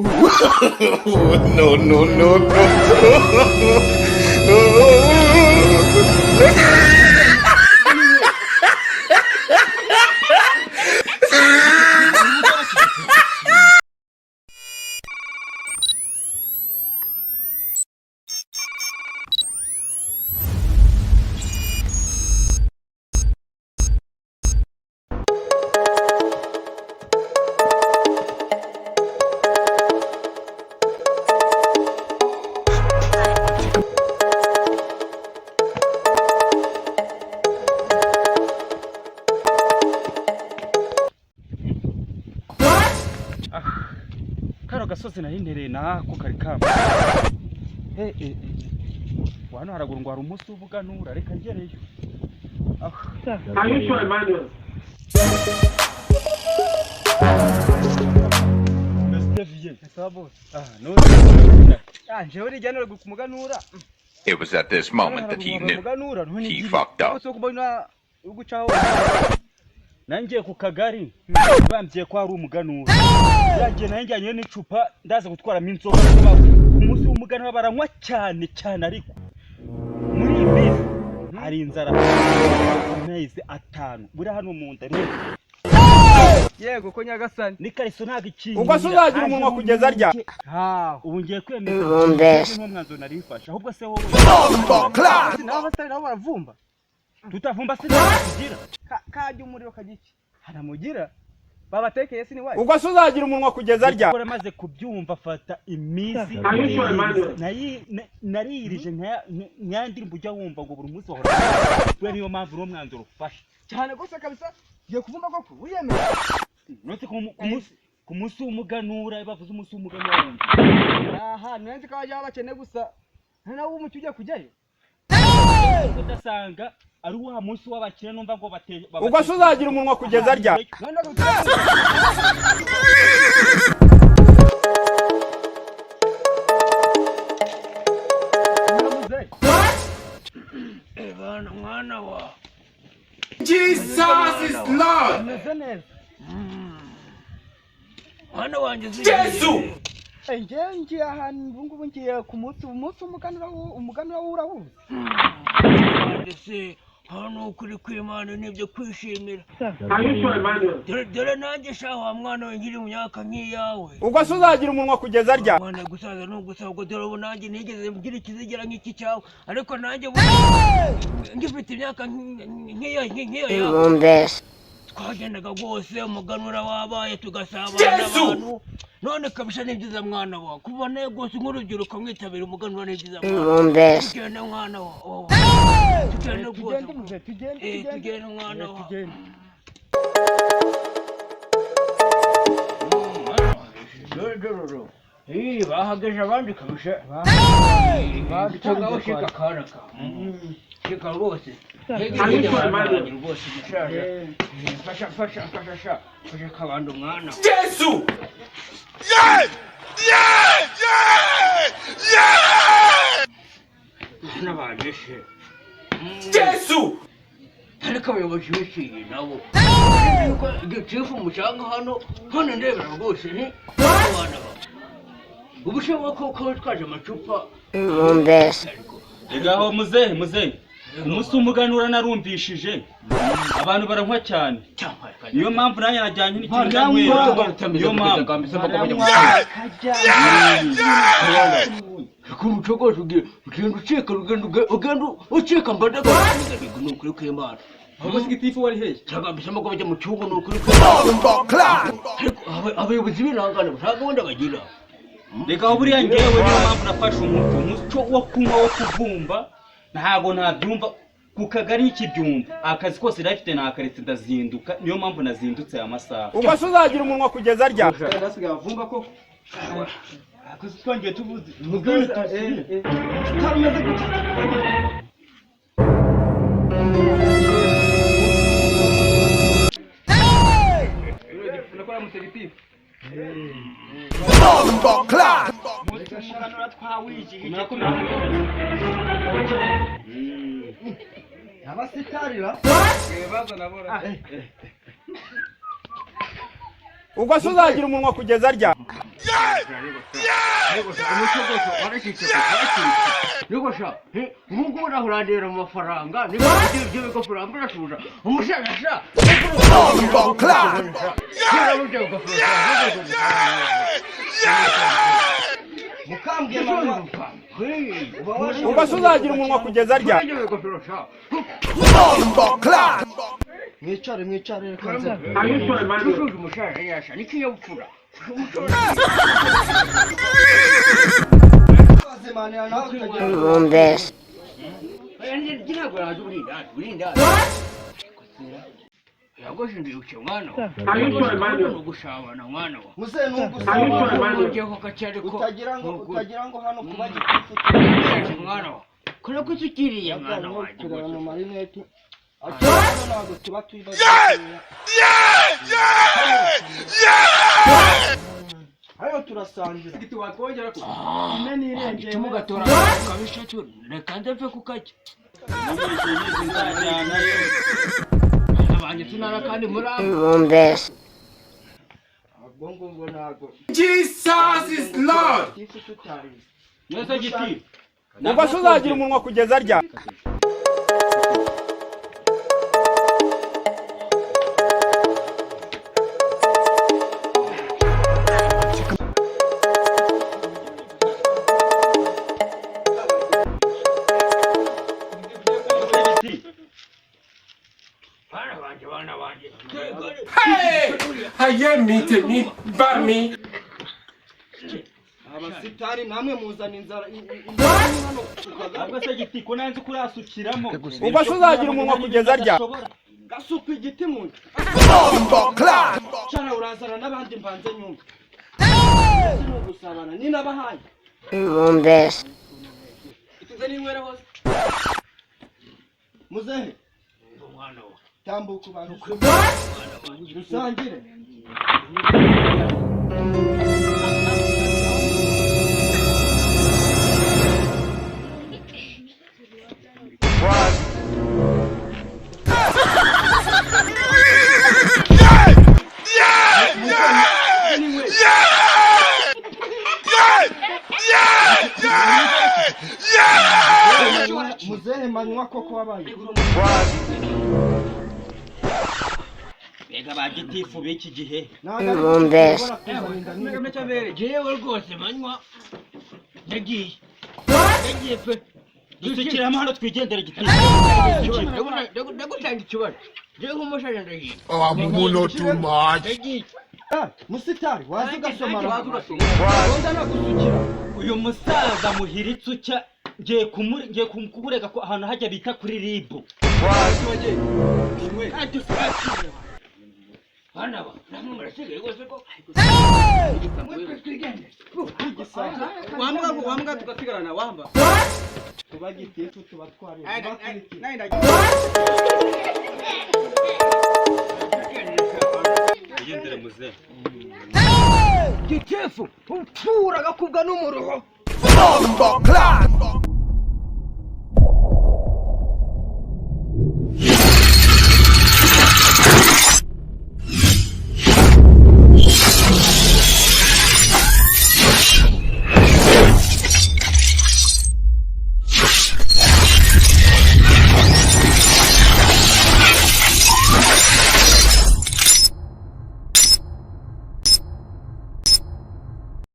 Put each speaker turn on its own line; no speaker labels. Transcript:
No, no, no, no.
Karo gasozi nahindereye nako kari kamba. Wano haraguru ngo hari umunsi w'ubuganura reka ngereyo.
Are you sure, Manywa?
It was at this moment that he knew he fucked up.
Nangiye ku kagari bambye ko ari umuganura yagiye nanjye n'icupa ndaza gutwaramo inzoga umunsi w'umuganura baranywa cyane cyane ariko muri bisi hari inzara amezi 5 buri hano mu nda rero
yego ko Nyagasani
ni kariso ntago ikintu
ubwo suzagira umunwa kugeza arya
ubu ngiye kwemeza ko mwanzo narifasha ahubwo se wowe naho batari nabo baravumba tutavumba se kugira kajya umuriro kagiki hanamugira babatekeye sini wayi
ubwo suzagira umunwa kugeza arya
kora maze kubyumva fata imizi naririje nyandirimbo ujya wumva ngo buri munsi wahora we niyo mpamvu no mwanzuro ufasha
cyane gose kabisa giye kuvumba koko uyemera
note ku munsi w'umuganura bavuze umunsi w'umuganura
aha nanze kaje bakene gusa nawe umucyo ujye kujyayo
udasanga ari wa munsi w'abakire numva ngo bateye
ubwo suzagira umunwa kugeza arya
Evana mwana wa
Jesus is Lord.
mwana wanjye
Jesus.
ngiye ahantu ngubu ngiye ku munsi umuganura w'urawuzi
se hano kuri kwimana nibyo kwishimira.
Are you sure, Manywa?
Dore nanjye shaho mwana we ngiri mu myaka nk'iyawe
ubwo suzagira umunwa kugeza arya
mwana gusaza no gusabwa dore ubu nanjye nigeze mbwira ikizigera nk'iki cyawe ariko nanjye ngifite imyaka nk'iyo twagendaga rwose umuganura wabaye tugasabana n'abantu none kabisha ni byiza mwana wa kubona rwose nk'urubyiruko mwitabira umuganura ni byiza tugende mwana wa tugende rwose tugende mwana wa bahageje abandi kabisha bagitaga shika karaka shika rwose rwose gishaje fasha kabanda umwana
Jesus!
n'abajeshe
Jesus!
ariko abayobozi b'iki nabo gitifu umucanga hano ndebera rwose ni abana ubushoboka ko twaje amacupa
egaho muzehe umunsi w'umuganura narumvishije abantu baranywa cyane niyo mpamvu nanjye najyanye n'ikintu niyo mpamvu
kumucogoje ugenda ucika mbadaga ni ukuri kw'Imana
ubwo sigitifu wari hehe
cyagambisemo ko bajya mu cyumba ni ukuri kw'Imana abayobozi b'intangane ntabwo wenda bagira
reka buriya ngewe niyo mpamvu nafashe umuco wo kunywa wo kuvumba ntago nabyumva ku kagari ikibyumva akazi kose rafite nakaretse ndazinduka niyo mpamvu nazindutse aya masaha
ubwo suzagira umunwa kugeza arya
ndasigaye avumba ko akazi twongeye tuvuze mugani tutameze gute nakora mutegitifu umuganura twawiji abasitarira
ubwo suzagira umunwa kugeza arya
nigosha ngugu urahurandira mu mafaranga niba ibyo bigofero ambirashuja umushasha
mukambwe
ubase uzagira umunwa kugeza rya
mwicare kanze
umushasha yasha nikiyopfura
Bombes.
utagira ngo hano kuba ayo turasangira
mugatora kabisha cyo reka ndepfe kukajya abanye tunara kandi muri
Bombes.
bongo nago
Jesus is Lord.
neza giti ubase uzagira umunwa kugeza rya
Hey! Haye mite ni bami.
abasitari namwe muzana inzara hano
ubwo se giti ko nanze kurasukiramo ubase uzagira umunwa kugeza rya
gasuka igiti mu cyana urazana n'abandi mbanze nyumva no gusabana ni nabahaye
Bombes.
ituze n'inywera hose muzehe tambuka abantu dusangire muzehe Manywa koko wabaye
bega bagitifu b'iki gihe
Bombes.
jewe rwose Manywa ndagiye pe
dusukiramo hano twigendere giti
ndagutanga ikibazo jewe nk'umushaje ndagiye
Muno too much.
ndagiye
musitari wazi ugasoma
uyu musaza muhiritse ucya ngiye kumurega ko ahantu hajya bita kuri ribu
bana ba namwe murasigaye rwose ko
wambwa tugasigarana wamba tuba gitifu tuba twari
ugendere muzehe
gitifu upfura agakubwa n'umuruho
Bombo clan.